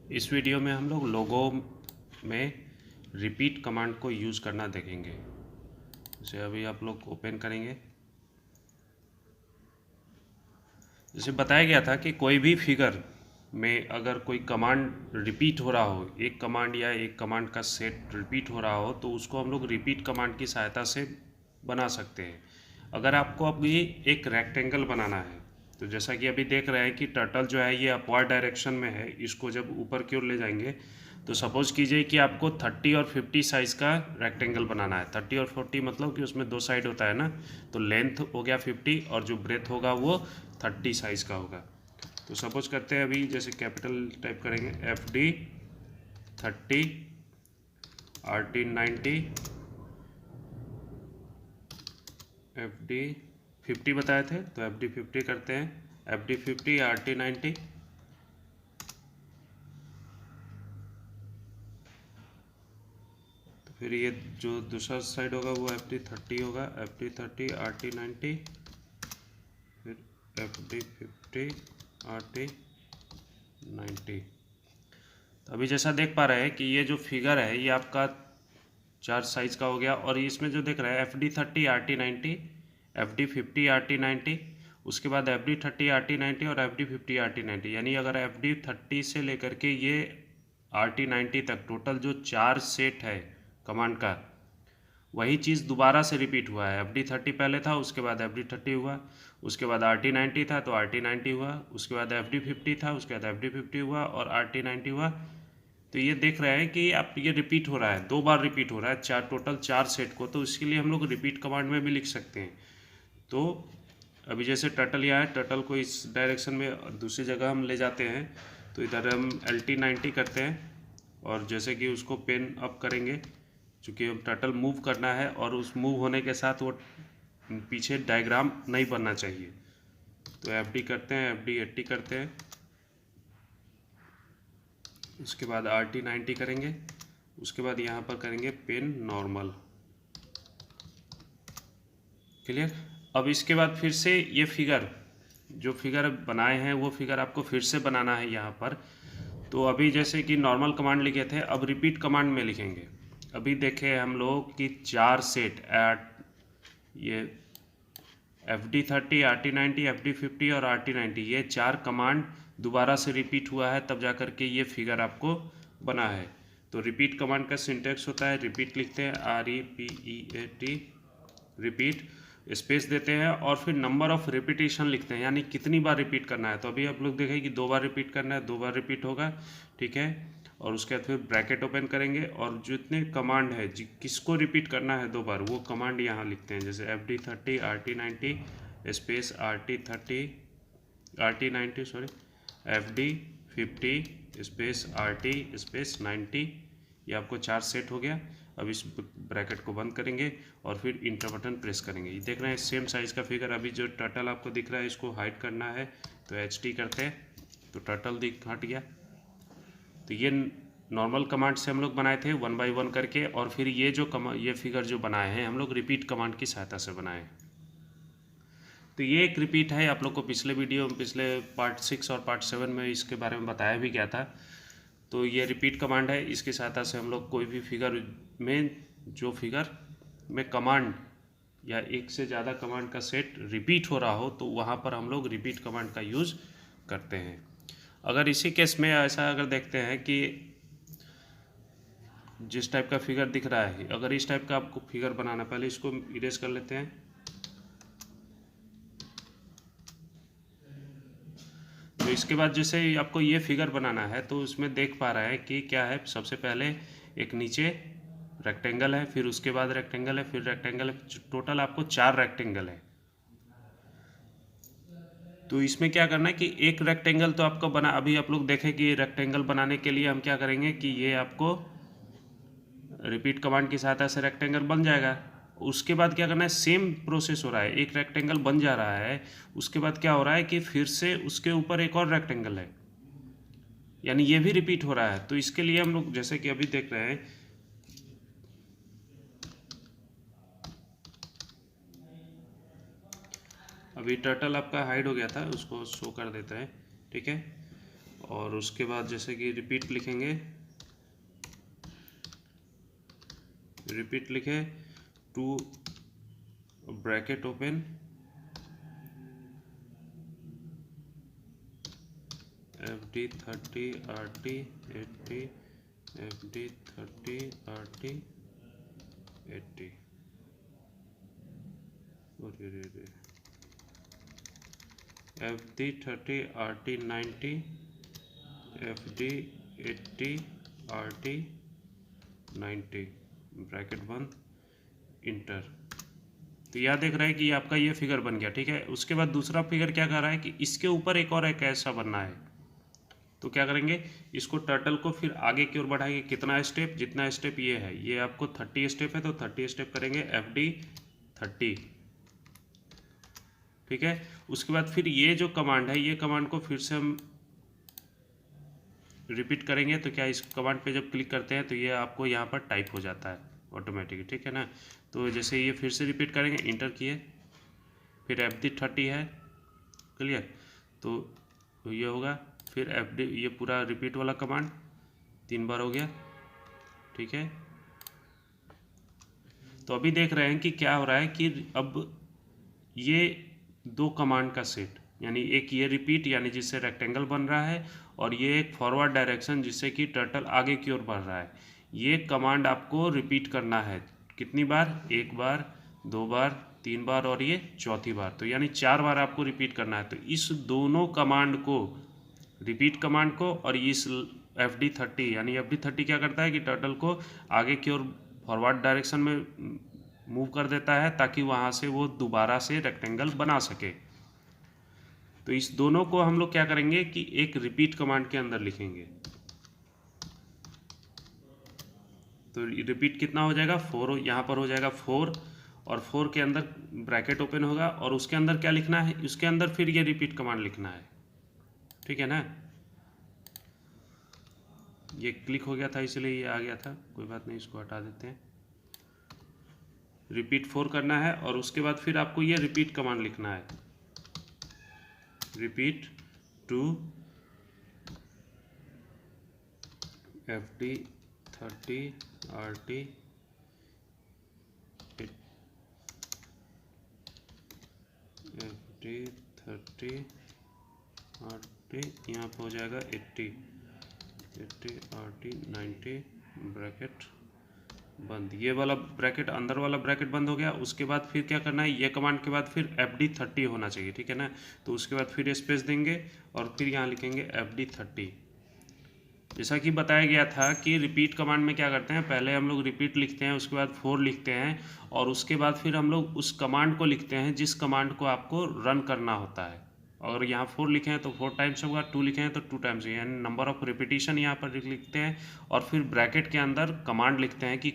इस वीडियो में हम लोग लोगो में रिपीट कमांड को यूज़ करना देखेंगे। जैसे अभी आप लोग ओपन करेंगे, जैसे बताया गया था कि कोई भी फिगर में अगर कोई कमांड रिपीट हो रहा हो, एक कमांड या एक कमांड का सेट रिपीट हो रहा हो, तो उसको हम लोग रिपीट कमांड की सहायता से बना सकते हैं। अगर आपको अभी एक रेक्टेंगल बनाना है, तो जैसा कि अभी देख रहे हैं कि टर्टल जो है ये अपवर्ड डायरेक्शन में है, इसको जब ऊपर की ओर ले जाएंगे तो सपोज़ कीजिए कि आपको 30 और 50 साइज़ का रेक्टेंगल बनाना है। 30 और 40 मतलब कि उसमें दो साइड होता है ना, तो लेंथ हो गया 50 और जो ब्रेथ होगा वो 30 साइज़ का होगा। तो सपोज़ करते हैं अभी जैसे कैपिटल टाइप करेंगे FD 30, RT 90, FD 50 बताए थे, तो FD 50 करते हैं। FD 50, RT 90, तो फिर ये जो दूसरा साइड होगा वो FD 30 होगा। FD 30, RT 90, फिर FD 50, RT 90। तो अभी जैसा देख पा रहे हैं कि ये जो फिगर है ये आपका 4 साइज का हो गया, और इसमें जो देख रहा है FD 30, RT 90, FD 50, RT 90, उसके बाद FD 30, RT 90 और FD 50, RT 90। यानी अगर FD 30 से लेकर के ये RT 90 तक टोटल जो 4 सेट है कमांड का, वही चीज़ दोबारा से रिपीट हुआ है। FD 30 पहले था, उसके बाद FD 30 हुआ, उसके बाद RT 90 था तो RT 90 हुआ, उसके बाद FD 50 था, उसके बाद FD 50 हुआ और RT 90 हुआ। तो ये देख रहे हैं कि आप ये रिपीट हो रहा है, 2 बार रिपीट हो रहा है, टोटल 4 सेट को। तो इसके लिए हम लोग रिपीट कमांड में भी लिख सकते हैं। तो अभी जैसे टर्टल यहाँ है, टर्टल को इस डायरेक्शन में दूसरी जगह हम ले जाते हैं, तो इधर हम LT 90 करते हैं, और जैसे कि उसको पेन अप करेंगे, चूँकि हम टर्टल मूव करना है और उस मूव होने के साथ वो पीछे डायग्राम नहीं बनना चाहिए। तो FD करते हैं, FD 80 करते हैं, उसके बाद RT 90 करेंगे, उसके बाद यहाँ पर करेंगे पेन नॉर्मल। क्लियर। अब इसके बाद फिर से ये फिगर जो फिगर बनाए हैं वो फिगर आपको फिर से बनाना है यहाँ पर। तो अभी जैसे कि नॉर्मल कमांड लिखे थे, अब रिपीट कमांड में लिखेंगे। अभी देखें हम लोग कि 4 सेट एट ये FD 30, RT 90, FD 50 और RT 90, ये 4 कमांड दोबारा से रिपीट हुआ है, तब जा कर के ये फिगर आपको बना है। तो रिपीट कमांड का सिंटेक्स होता है, रिपीट लिखते हैं REPEAT, रिपीट, स्पेस देते हैं और फिर नंबर ऑफ रिपीटेशन लिखते हैं, यानी कितनी बार रिपीट करना है। तो अभी आप लोग देखें कि 2 बार रिपीट करना है, 2 बार रिपीट होगा, ठीक है। और उसके बाद फिर ब्रैकेट ओपन करेंगे और जितने कमांड है किसको रिपीट करना है 2 बार, वो कमांड यहाँ लिखते हैं। जैसे FD 30, RT 90 space RT 30, RT 90 sorry, FD 50 space RT space 90। ये आपको 4 सेट हो गया। अब इस ब्रैकेट को बंद करेंगे और फिर इंटर बटन प्रेस करेंगे। ये देख रहे हैं सेम साइज़ का फिगर। अभी जो टर्टल आपको दिख रहा है इसको हाइड करना है, तो HT करते हैं, तो टर्टल दिख हट गया। तो ये नॉर्मल कमांड से हम लोग बनाए थे 1 बाई 1 करके, और फिर ये जो ये फिगर जो बनाए हैं हम लोग रिपीट कमांड की सहायता से बनाए। तो ये एक रिपीट है, आप लोग को पिछले वीडियो पिछले पार्ट 6 और पार्ट 7 में इसके बारे में बताया भी गया था। तो ये रिपीट कमांड है, इसकी सहायता से हम लोग कोई भी फिगर में जो फिगर में कमांड या एक से ज़्यादा कमांड का सेट रिपीट हो रहा हो, तो वहाँ पर हम लोग रिपीट कमांड का यूज़ करते हैं। अगर इसी केस में ऐसा अगर देखते हैं कि जिस टाइप का फिगर दिख रहा है, अगर इस टाइप का आपको फिगर बनाना, पहले इसको इरेज कर लेते हैं। तो इसके बाद जैसे आपको ये फिगर बनाना है, तो उसमें देख पा रहा है कि क्या है, सबसे पहले एक नीचे रेक्टेंगल है, फिर उसके बाद रेक्टेंगल है, फिर रेक्टेंगल है, टोटल आपको 4 रेक्टेंगल है। तो इसमें क्या करना है कि एक रेक्टेंगल तो आपको बना, अभी आप लोग देखें कि रेक्टेंगल बनाने के लिए हम क्या करेंगे कि ये आपको रिपीट कमांड की सहायता से रेक्टेंगल बन जाएगा। उसके बाद क्या करना है, सेम प्रोसेस हो रहा है, एक रेक्टेंगल बन जा रहा है, उसके बाद क्या हो रहा है कि फिर से उसके ऊपर एक और रेक्टेंगल है, यानी ये भी रिपीट हो रहा है। तो इसके लिए हम लोग जैसे कि अभी देख रहे हैं, अभी टर्टल आपका हाइड हो गया था, उसको शो कर देते हैं, ठीक है। और उसके बाद जैसे कि रिपीट लिखेंगे, रिपीट लिखे to bracket open FD 30 RT 80 FD 30 RT 80 FD 30 RT 90 FD 80 RT 90 bracket बंद, इंटर। तो यह देख रहा है कि आपका ये फिगर बन गया। ठीक है, उसके बाद दूसरा फिगर क्या कर रहा है कि इसके ऊपर एक और एक ऐसा बनना है। तो क्या करेंगे, इसको टर्टल को फिर आगे की ओर बढ़ाएंगे। कितना स्टेप, जितना स्टेप ये है, ये आपको 30 स्टेप है तो 30 स्टेप करेंगे FD 30। ठीक है, उसके बाद फिर ये जो कमांड है, ये कमांड को फिर से हम रिपीट करेंगे। तो क्या इस कमांड पे जब क्लिक करते हैं तो ये आपको यहाँ पर टाइप हो जाता है ऑटोमेटिक। ठीक है ना, तो जैसे ये फिर से रिपीट करेंगे, इंटर किए, फिर FD 30 है, क्लियर। तो ये होगा, फिर FD, ये पूरा रिपीट वाला कमांड 3 बार हो गया। ठीक है, तो अभी देख रहे हैं कि क्या हो रहा है कि अब ये 2 कमांड का सेट, यानी एक ये रिपीट यानी जिससे रेक्टेंगल बन रहा है, और ये एक फॉरवर्ड डायरेक्शन जिससे कि टर्टल आगे की ओर बढ़ रहा है। ये कमांड आपको रिपीट करना है कितनी बार, 1 बार, 2 बार, 3 बार और ये चौथी बार, तो यानी 4 बार आपको रिपीट करना है। तो इस दोनों कमांड को, रिपीट कमांड को और इस FD 30, यानी FD 30 क्या करता है कि टर्टल को आगे की ओर फॉरवर्ड डायरेक्शन में मूव कर देता है ताकि वहाँ से वो दोबारा से रेक्टेंगल बना सके। तो इस दोनों को हम लोग क्या करेंगे कि एक रिपीट कमांड के अंदर लिखेंगे। तो रिपीट कितना हो जाएगा, 4 यहाँ पर हो जाएगा 4, और 4 के अंदर ब्रैकेट ओपन होगा, और उसके अंदर क्या लिखना है, उसके अंदर फिर ये रिपीट कमांड लिखना है। ठीक है ना, ये क्लिक हो गया था इसलिए ये आ गया था, कोई बात नहीं, इसको हटा देते हैं। रिपीट 4 करना है, और उसके बाद फिर आपको ये रिपीट कमांड लिखना है, repeat to FD 30 RT FD 30 RT, यहाँ पर हो जाएगा 80 RT 90 ब्रैकेट बंद। ये वाला ब्रैकेट, अंदर वाला ब्रैकेट बंद हो गया। उसके बाद फिर क्या करना है, ये कमांड के बाद फिर FD 30 होना चाहिए। ठीक है ना, तो उसके बाद फिर स्पेस देंगे और फिर यहाँ लिखेंगे FD 30। जैसा कि बताया गया था कि रिपीट कमांड में क्या करते हैं, पहले हम लोग रिपीट लिखते हैं, उसके बाद 4 लिखते हैं, और उसके बाद फिर हम लोग उस कमांड को लिखते हैं जिस कमांड को आपको रन करना होता है। और यहाँ 4 लिखे हैं तो 4 टाइम्स होगा, 2 लिखे हैं तो 2 टाइम्स, यानी नंबर ऑफ रिपीटिशन यहाँ पर लिखते हैं, और फिर ब्रैकेट के अंदर कमांड लिखते हैं कि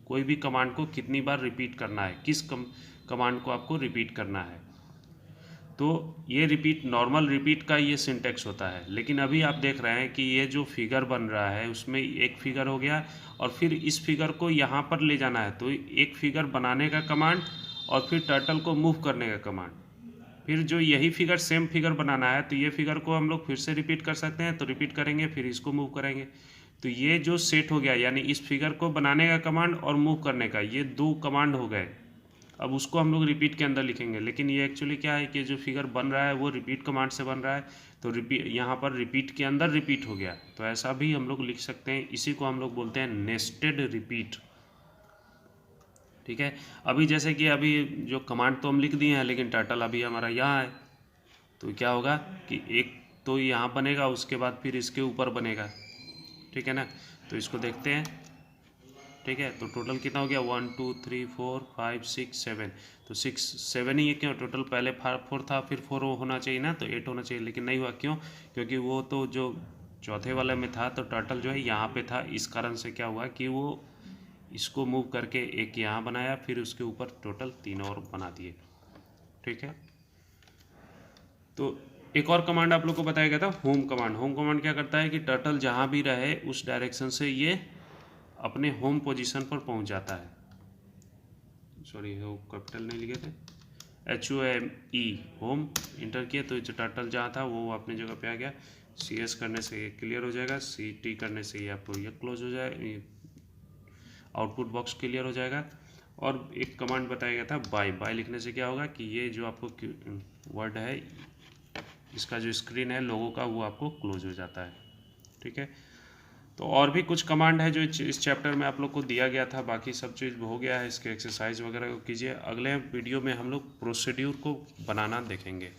कोई भी कमांड को कितनी बार रिपीट करना है, किस कमांड को आपको रिपीट करना है। तो ये रिपीट, नॉर्मल रिपीट का ये सिंटेक्स होता है। लेकिन अभी आप देख रहे हैं कि ये जो फिगर बन रहा है उसमें एक फिगर हो गया, और फिर इस फिगर को यहाँ पर ले जाना है, तो एक फिगर बनाने का कमांड और फिर टर्टल को मूव करने का कमांड। फिर जो यही फिगर, सेम फिगर बनाना है, तो ये फिगर को हम लोग फिर से रिपीट कर सकते हैं, तो रिपीट करेंगे, फिर इसको मूव करेंगे। तो ये जो सेट हो गया, यानी इस फिगर को बनाने का कमांड और मूव करने का, ये 2 कमांड हो गए। अब उसको हम लोग रिपीट के अंदर लिखेंगे, लेकिन ये एक्चुअली क्या है कि जो फिगर बन रहा है वो रिपीट कमांड से बन रहा है, तो रिपीट यहाँ पर रिपीट के अंदर रिपीट हो गया। तो ऐसा भी हम लोग लिख सकते हैं, इसी को हम लोग बोलते हैं नेस्टेड रिपीट। ठीक है, अभी जैसे कि अभी जो कमांड तो हम लिख दिए हैं, लेकिन टर्टल अभी हमारा यहाँ है, तो क्या होगा कि एक तो यहाँ बनेगा, उसके बाद फिर इसके ऊपर बनेगा। ठीक है ना, तो इसको देखते हैं। ठीक है, तो टोटल कितना हो गया, 1 2 3 4 5 6 7, तो 6 7 ही है, क्यों, टोटल पहले 4 था, फिर 4 होना चाहिए ना, तो 8 होना चाहिए, लेकिन नहीं हुआ, क्यों, क्योंकि वो तो जो चौथे वाले में था, तो टर्टल जो है यहाँ पे था, इस कारण से क्या हुआ कि वो इसको मूव करके एक यहाँ बनाया, फिर उसके ऊपर टोटल 3 और बना दिए। ठीक है, तो एक और कमांड आप लोग को बताया गया था, होम कमांड। होम कमांड क्या करता है कि टर्टल जहाँ भी रहे उस डायरेक्शन से ये अपने होम पोजीशन पर पहुंच जाता है। सॉरी, वो कैपिटल नहीं लिखे थे, HOME, होम, इंटर किए तो जो टर्टल जहाँ था वो अपनी जगह पे आ गया। CS करने से ये क्लियर हो जाएगा, CT करने से ये आपको ये क्लोज हो जाए, आउटपुट बॉक्स क्लियर हो जाएगा। और एक कमांड बताया गया था बाय लिखने से क्या होगा कि ये जो आपको वर्ड है, इसका जो स्क्रीन है लोगों का, वो आपको क्लोज हो जाता है। ठीक है, तो और भी कुछ कमांड है जो इस चैप्टर में आप लोग को दिया गया था। बाकी सब चीज़ हो गया है, इसके एक्सरसाइज वगैरह को कीजिए। अगले वीडियो में हम लोग प्रोसीड्यूर को बनाना देखेंगे।